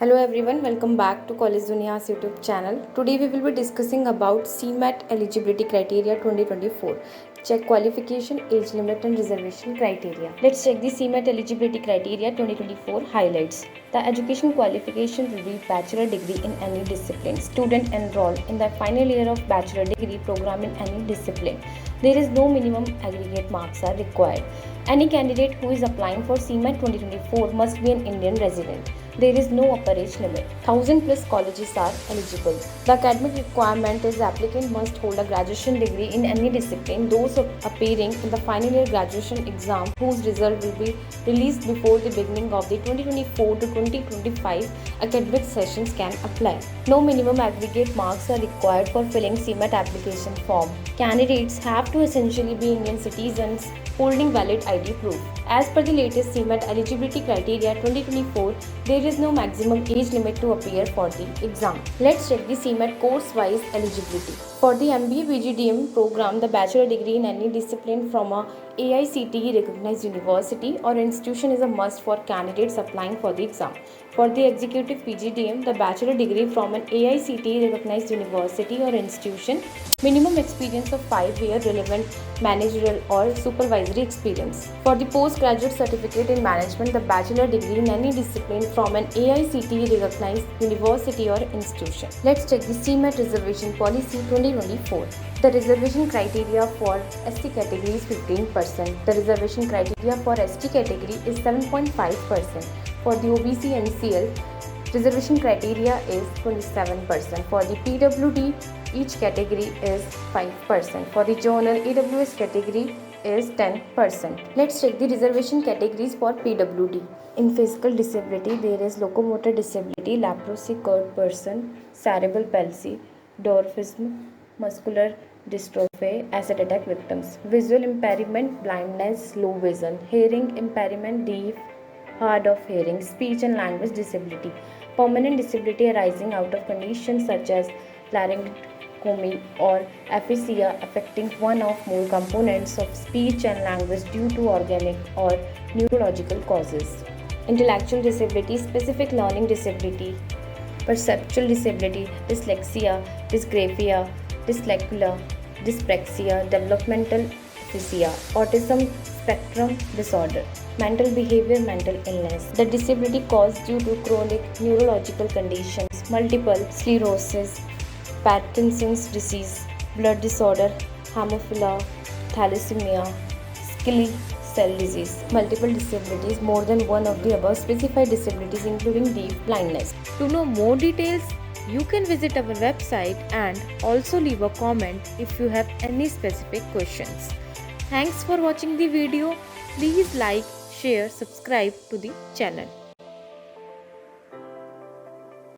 Hello everyone, welcome back to College Duniya's YouTube channel. Today we will be discussing about CMAT eligibility criteria 2024. Check qualification, age limit and reservation criteria. Let's check the CMAT eligibility criteria 2024 highlights. The education qualification will be bachelor degree in any discipline. Student enrolled in the final year of bachelor degree program in any discipline. There is no minimum aggregate marks are required. Any candidate who is applying for CMAT 2024 must be an Indian resident. There is no upper age limit. 1000 plus colleges are eligible. The academic requirement is the applicant must hold a graduation degree in any discipline. Those appearing in the final year graduation exam whose result will be released before the beginning of the 2024 to 2025 academic sessions can apply. No minimum aggregate marks are required for filling CMAT application form. Candidates have to essentially be Indian citizens holding valid ID proof. As per the latest CMAT eligibility criteria 2024, there is no maximum age limit to appear for the exam. Let's check the CMAT course-wise eligibility. For the MBA PGDM program, the bachelor degree in any discipline from a AICTE recognized university or institution is a must for candidates applying for the exam. For the executive PGDM, the bachelor degree from an AICTE recognized university or institution, minimum experience of 5 years relevant managerial or supervisory experience. For the postgraduate certificate in management, the bachelor degree in any discipline from an AICTE recognized university or institution. Let's check the CMAT reservation policy 2024. The reservation criteria for ST category is 15%. The reservation criteria for ST category is 7.5%. For the OBC NCL, reservation criteria is 27%. For the PWD, each category is 5%. For the journal, AWS category is 10%. Let's check the reservation categories for PWD. In physical disability, there is locomotor disability, leprosy, cured person, cerebral palsy, dwarfism, muscular dystrophy, acid attack victims. Visual impairment, blindness, low vision, hearing impairment, deaf, hard of hearing, speech and language disability, permanent disability arising out of conditions such as laryngotomy or aphasia affecting one or more components of speech and language due to organic or neurological causes, intellectual disability, specific learning disability, perceptual disability, dyslexia, dysgraphia, dyslexia, dyspraxia, developmental aphasia, autism spectrum disorder, mental behavior, mental illness. The disability caused due to chronic neurological conditions, multiple sclerosis, Parkinson's disease, blood disorder, hemophilia, thalassemia, sickle cell disease. Multiple disabilities, more than one of the above specified disabilities including deaf blindness. To know more details, you can visit our website and also leave a comment if you have any specific questions. Thanks for watching the video. Please like, share, subscribe to the channel.